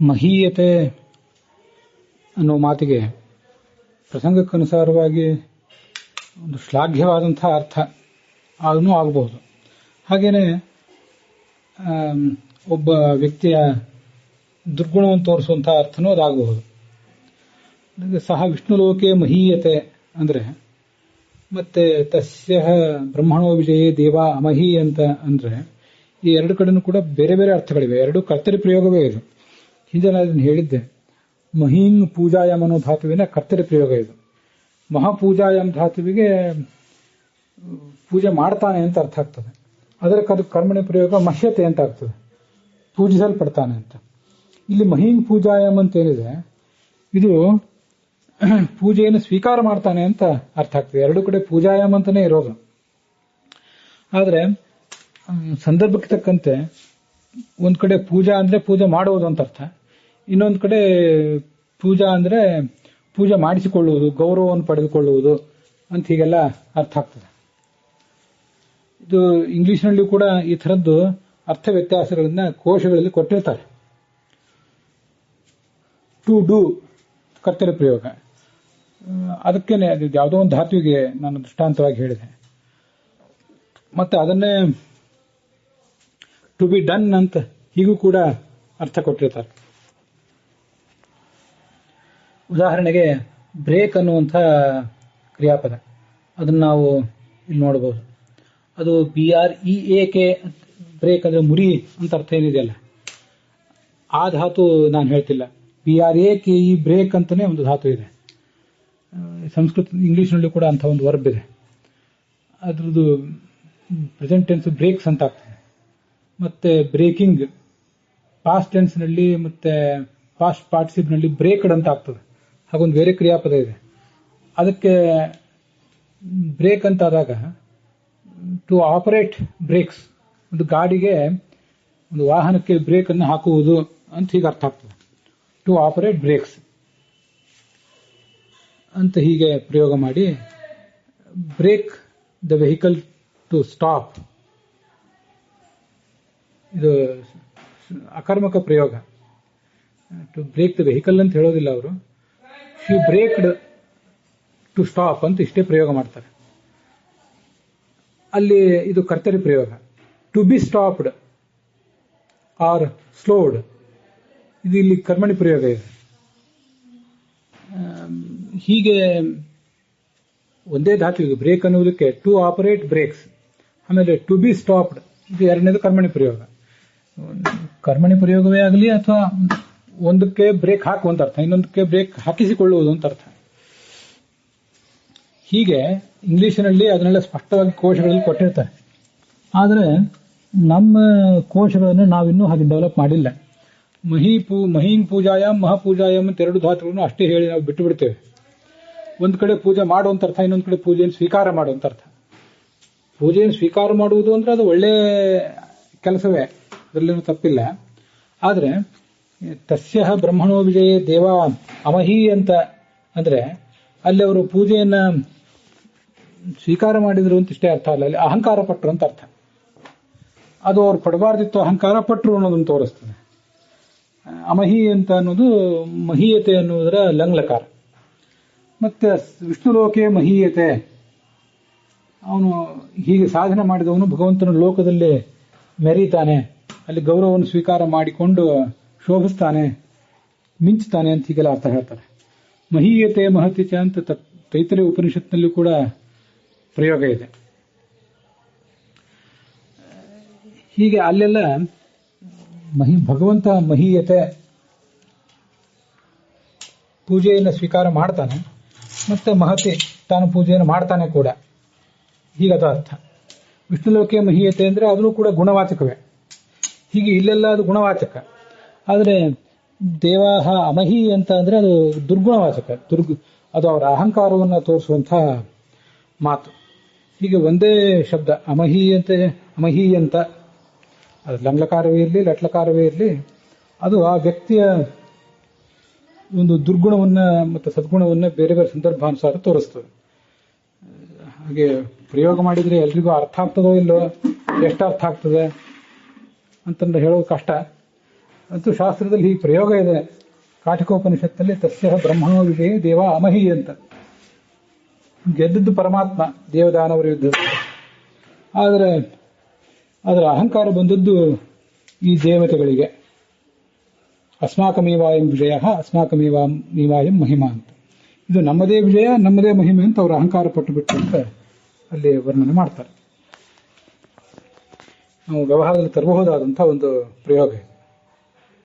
ಮಹೀಯತೆ ಅನ್ನೋ ಮಾತಿಗೆ ಪ್ರಸಂಗಕ್ಕನುಸಾರವಾಗಿ ಒಂದು ಶ್ಲಾಘ್ಯವಾದಂತಹ ಅರ್ಥ ಅದನ್ನು ಆಗಬಹುದು. ಹಾಗೇನೆ ಒಬ್ಬ ವ್ಯಕ್ತಿಯ ದುರ್ಗುಣವನ್ನು ತೋರಿಸುವಂತಹ ಅರ್ಥನೂ ಅದಾಗಬಹುದು. ಸಹ ವಿಷ್ಣುಲೋಕೆ ಮಹೀಯತೆ ಅಂದ್ರೆ ಮತ್ತೆ ತಸ್ಯ ಬ್ರಹ್ಮಣೋ ವಿಜಯೇ ದೇವ ಅಮಹಿ ಅಂತ ಅಂದ್ರೆ ಈ ಎರಡು ಕಡೆನೂ ಕೂಡ ಬೇರೆ ಬೇರೆ ಅರ್ಥಗಳಿವೆ. ಎರಡು ಕರ್ತರಿ ಪ್ರಯೋಗವೇ ಇದು. ಹಿಂದೆ ನಾನು ಇದನ್ನು ಹೇಳಿದ್ದೆ. ಮಹೀಂಗ್ ಪೂಜಾಯಾಮ್ ಅನ್ನೋ ಧಾತುವಿನ ಕರ್ತರಿ ಪ್ರಯೋಗ ಇದು. ಮಹಾಪೂಜಾಯಾಮ್ ಧಾತುವಿಗೆ ಪೂಜೆ ಮಾಡ್ತಾನೆ ಅಂತ ಅರ್ಥ ಆಗ್ತದೆ. ಅದರ ಕರ್ಮಣಿ ಪ್ರಯೋಗ ಮಹ್ಯತೆ ಅಂತ ಆಗ್ತದೆ, ಪೂಜಿಸಲ್ಪಡ್ತಾನೆ ಅಂತ. ಇಲ್ಲಿ ಮಹೀಂಗ್ ಪೂಜಾಯಾಮ್ ಅಂತ ಏನಿದೆ ಇದು ಪೂಜೆಯನ್ನು ಸ್ವೀಕಾರ ಮಾಡ್ತಾನೆ ಅಂತ ಅರ್ಥ ಆಗ್ತದೆ. ಎರಡು ಕಡೆ ಪೂಜಾಯಾಮ್ ಅಂತಾನೆ ಇರೋದು. ಆದ್ರೆ ಸಂದರ್ಭಕ್ಕೆ ತಕ್ಕಂತೆ ಒಂದ್ ಕಡೆ ಪೂಜಾ ಅಂದ್ರೆ ಪೂಜೆ ಮಾಡುವುದು ಅಂತ ಅರ್ಥ, ಇನ್ನೊಂದು ಕಡೆ ಪೂಜಾ ಅಂದ್ರೆ ಪೂಜೆ ಮಾಡಿಸಿಕೊಳ್ಳುವುದು, ಗೌರವವನ್ನು ಪಡೆದುಕೊಳ್ಳುವುದು ಅಂತ ಹೀಗೆಲ್ಲ ಅರ್ಥ ಆಗ್ತದೆ. ಇದು ಇಂಗ್ಲಿಷ್ನಲ್ಲಿ ಕೂಡ ಈ ಥರದ್ದು ಅರ್ಥ ವ್ಯತ್ಯಾಸಗಳನ್ನ ಕೋಶಗಳಲ್ಲಿ ಕೊಟ್ಟಿರ್ತಾರೆ. ಟು ಡೂ ಕರ್ತರಿ ಪ್ರಯೋಗ, ಅದಕ್ಕೇನೆ ಯಾವುದೋ ಒಂದು ಧಾತುವಿಗೆ ನಾನು ದೃಷ್ಟಾಂತವಾಗಿ ಹೇಳಿದೆ. ಮತ್ತೆ ಅದನ್ನೇ ಟು ಬಿ ಡನ್ ಅಂತ ಹೀಗೂ ಕೂಡ ಅರ್ಥ ಕೊಟ್ಟಿರ್ತಾರೆ. ಉದಾಹರಣೆಗೆ ಬ್ರೇಕ್ ಅನ್ನುವಂಥ ಕ್ರಿಯಾಪದ, ಅದನ್ನು ನಾವು ಇಲ್ಲಿ ನೋಡಬಹುದು. ಅದು BREAK ಬ್ರೇಕ್ ಅಂದ್ರೆ ಮುರಿ ಅಂತ ಅರ್ಥ ಏನಿದೆಯಲ್ಲ, ಆ ಧಾತು ನಾನು ಹೇಳ್ತಿಲ್ಲ. BRAKE ಬ್ರೇಕ್ ಅಂತಾನೆ ಒಂದು ಧಾತು ಇದೆ. ಸಂಸ್ಕೃತ ಇಂಗ್ಲಿಷ್ನಲ್ಲಿ ಕೂಡ ಅಂಥ ಒಂದು ವರ್ಬ್ ಇದೆ. ಅದ್ರದ್ದು ಪ್ರೆಸೆಂಟ್ ಟೆನ್ಸ್ ಬ್ರೇಕ್ಸ್ ಅಂತ ಆಗ್ತದೆ. ಮತ್ತೆ ಬ್ರೇಕಿಂಗ್ ಪಾಸ್ಟ್ ಟೆನ್ಸ್ ನಲ್ಲಿ ಮತ್ತೆ ಪಾಸ್ಟ್ ಪಾರ್ಟಿಸಿಪ್ ನಲ್ಲಿ ಬ್ರೇಕ್ಡ್ ಅಂತ ಆಗ್ತದೆ. ಹಾಗೊಂದು ಬೇರೆ ಕ್ರಿಯಾಪದ ಇದೆ. ಅದಕ್ಕೆ ಬ್ರೇಕ್ ಅಂತ ಆದಾಗ ಟು ಆಪರೇಟ್ ಬ್ರೇಕ್ಸ್, ಒಂದು ಗಾಡಿಗೆ ಒಂದು ವಾಹನಕ್ಕೆ ಬ್ರೇಕ್ ಅನ್ನು ಹಾಕುವುದು ಅಂತ ಹೀಗೆ ಅರ್ಥ ಆಗ್ತದೆ. ಟು ಆಪರೇಟ್ ಬ್ರೇಕ್ಸ್ ಅಂತ ಹೀಗೆ ಪ್ರಯೋಗ ಮಾಡಿ brake the vehicle to stop, ಇದು ಅಕರ್ಮಕ ಪ್ರಯೋಗ. ಟು ಬ್ರೇಕ್ ದ ವೆಹಿಕಲ್ ಅಂತ ಹೇಳೋದಿಲ್ಲ ಅವರು. ಶಿ ಬ್ರೇಕ್ಡ್ ಟು ಸ್ಟಾಪ್ ಅಂತ ಇಷ್ಟೇ ಪ್ರಯೋಗ ಮಾಡ್ತಾರೆ. ಅಲ್ಲಿ ಇದು ಕರ್ತರಿ ಪ್ರಯೋಗ. To be stopped or slowed, ಇದು ಇಲ್ಲಿ ಕರ್ಮಣಿ ಪ್ರಯೋಗ ಇದೆ. ಹೀಗೆ ಒಂದೇ ಧಾತು ಇದು. ಬ್ರೇಕ್ ಅನ್ನುವುದಕ್ಕೆ ಟು ಆಪರೇಟ್ ಬ್ರೇಕ್ಸ್, ಆಮೇಲೆ ಟು ಬಿ ಸ್ಟಾಪ್ಡ್ ಇದು ಎರಡನೇದು ಕರ್ಮಣಿ ಪ್ರಯೋಗ. ಕರ್ಮಣಿ ಪ್ರಯೋಗವೇ ಆಗಲಿ ಅಥವಾ ಒಂದಕ್ಕೆ ಬ್ರೇಕ್ ಹಾಕುವಂತ ಅರ್ಥ, ಇನ್ನೊಂದಕ್ಕೆ ಬ್ರೇಕ್ ಹಾಕಿಸಿಕೊಳ್ಳುವುದು ಅಂತ ಅರ್ಥ. ಹೀಗೆ ಇಂಗ್ಲಿಷಿನಲ್ಲಿ ಅದನ್ನೆಲ್ಲ ಸ್ಪಷ್ಟವಾಗಿ ಕೋಶಗಳಲ್ಲಿ ಕೊಟ್ಟಿರ್ತಾರೆ. ಆದರೆ ನಮ್ಮ ಕೋಶಗಳನ್ನು ನಾವಿನ್ನೂ ಹಾಗೆ ಡೆವಲಪ್ ಮಾಡಿಲ್ಲ. ಮಹೀಂ ಪೂಜಾಯಾಮ್ ಮಹಾಪೂಜಾಯಾಮ್ ಅಂತ ಎರಡು ಧಾತುಗಳನ್ನು ಅಷ್ಟೇ ಹೇಳಿ ನಾವು ಬಿಟ್ಟು ಬಿಡ್ತೇವೆ. ಒಂದು ಕಡೆ ಪೂಜೆ ಮಾಡುವಂತ ಅರ್ಥ, ಇನ್ನೊಂದು ಕಡೆ ಪೂಜೆಯನ್ನು ಸ್ವೀಕಾರ ಮಾಡುವಂತ ಅರ್ಥ. ಪೂಜೆಯನ್ನು ಸ್ವೀಕಾರ ಮಾಡುವುದು ಅಂದ್ರೆ ಅದು ಒಳ್ಳೆ ಕೆಲಸವೇ, ಅದರಲ್ಲೇನು ತಪ್ಪಿಲ್ಲ. ಆದರೆ ತಸ್ಯ ಬ್ರಹ್ಮಣೋ ವಿಜಯೇ ದೇವ ಅಮಹಿ ಅಂತ ಅಂದ್ರೆ ಅಲ್ಲಿ ಅವರು ಪೂಜೆಯನ್ನ ಸ್ವೀಕಾರ ಮಾಡಿದ್ರು ಅಂತ ಇಷ್ಟೇ ಅರ್ಥ ಅಲ್ಲ, ಅಲ್ಲಿ ಅಹಂಕಾರ ಪಟ್ಟರು ಅಂತ ಅರ್ಥ. ಅದು ಅವ್ರು ಪಡಬಾರ್ದಿತ್ತು, ಅಹಂಕಾರ ಪಟ್ಟರು ಅನ್ನೋದನ್ನು ತೋರಿಸ್ತದೆ. ಅಮಹಿ ಅಂತ ಅನ್ನೋದು ಮಹೀಯತೆ ಅನ್ನುವುದರ ಲಂಗ್ಲಕಾರ. ಮತ್ತೆ ವಿಷ್ಣುಲೋಕೆ ಮಹೀಯತೆ, ಅವನು ಹೀಗೆ ಸಾಧನೆ ಮಾಡಿದವನು ಭಗವಂತನ ಲೋಕದಲ್ಲಿ ಮೆರೀತಾನೆ, ಅಲ್ಲಿ ಗೌರವವನ್ನು ಸ್ವೀಕಾರ ಮಾಡಿಕೊಂಡು ಶೋಭಿಸ್ತಾನೆ, ಮಿಂಚ್ತಾನೆ ಅಂತ ಹೀಗೆಲ್ಲ ಅರ್ಥ ಹೇಳ್ತಾರೆ. ಮಹೀಯತೆ ಮಹತಿ ಚ ಅಂತ ತೈತರಿಯ ಉಪನಿಷತ್ನಲ್ಲಿ ಕೂಡ ಪ್ರಯೋಗ ಇದೆ. ಹೀಗೆ ಅಲ್ಲೆಲ್ಲ ಭಗವಂತ ಮಹೀಯತೆ ಪೂಜೆಯನ್ನು ಸ್ವೀಕಾರ ಮಾಡ್ತಾನೆ, ಮತ್ತೆ ಮಹತಿ ತಾನು ಪೂಜೆಯನ್ನು ಮಾಡ್ತಾನೆ ಕೂಡ, ಹೀಗದ ಅರ್ಥ. ವಿಷ್ಣುಲೋಕೆ ಮಹೀಯತೆ ಅಂದ್ರೆ ಅದೂ ಕೂಡ ಗುಣವಾಚಕವೇ. ಹೀಗೆ ಇಲ್ಲೆಲ್ಲ ಅದು ಗುಣವಾಚಕ. ಆದರೆ ದೇವಾಹ ಅಮಹಿ ಅಂತ ಅಂದ್ರೆ ಅದು ದುರ್ಗುಣವಾಚಕ, ಅದು ಅವರ ಅಹಂಕಾರವನ್ನು ತೋರಿಸುವಂತಹ ಮಾತು. ಹೀಗೆ ಒಂದೇ ಶಬ್ದ ಅಮಹಿ ಅಂತ ಅದು ಲಂಗ್ಲಕಾರವೇ ಇರಲಿ ಲಟ್ಲಕಾರವೇ ಇರಲಿ, ಅದು ಆ ವ್ಯಕ್ತಿಯ ಒಂದು ದುರ್ಗುಣವನ್ನ ಮತ್ತು ಸದ್ಗುಣವನ್ನ ಬೇರೆ ಬೇರೆ ಸಂದರ್ಭಾನುಸಾರ ತೋರಿಸ್ತದೆ. ಹಾಗೆ ಪ್ರಯೋಗ ಮಾಡಿದ್ರೆ ಎಲ್ರಿಗೂ ಅರ್ಥ ಆಗ್ತದೋ ಇಲ್ಲೋ, ಎಷ್ಟು ಅರ್ಥ ಆಗ್ತದೆ ಅಂತಂದ್ರೆ ಹೇಳೋದು ಕಷ್ಟ. ಅಂತೂ ಶಾಸ್ತ್ರದಲ್ಲಿ ಈ ಪ್ರಯೋಗ ಇದೆ. ಕಾಠಿಕೋಪನಿಷತ್ತಲ್ಲಿ ತಸ್ಯ ಬ್ರಹ್ಮಣೋ ವಿಜಯ ದೇವ ಅಮಹಿ ಅಂತ. ಗೆದ್ದದ್ದು ಪರಮಾತ್ಮ ದೇವದಾನವರ ಯುದ್ಧದಲ್ಲಿ. ಆದರೆ ಅದರ ಅಹಂಕಾರ ಬಂದದ್ದು ಈ ದೇವತೆಗಳಿಗೆ. ಅಸ್ಮಾಕಮೇವಾಯಂ ವಿಜಯ ಅಸ್ಮಾಕಮೇವಾಯಂ ಮಹಿಮಾ ಅಂತ. ಇದು ನಮ್ಮದೇ ವಿಜಯ, ನಮ್ಮದೇ ಮಹಿಮೆ ಅಂತ ಅವರು ಅಹಂಕಾರ ಪಟ್ಟು ಬಿಟ್ಟು ಅಂತ ಅಲ್ಲಿ ವರ್ಣನೆ ಮಾಡ್ತಾರೆ. ನಾವು ವ್ಯವಹಾರದಲ್ಲಿ ತರಬಹುದಾದಂತಹ ಒಂದು ಪ್ರಯೋಗ.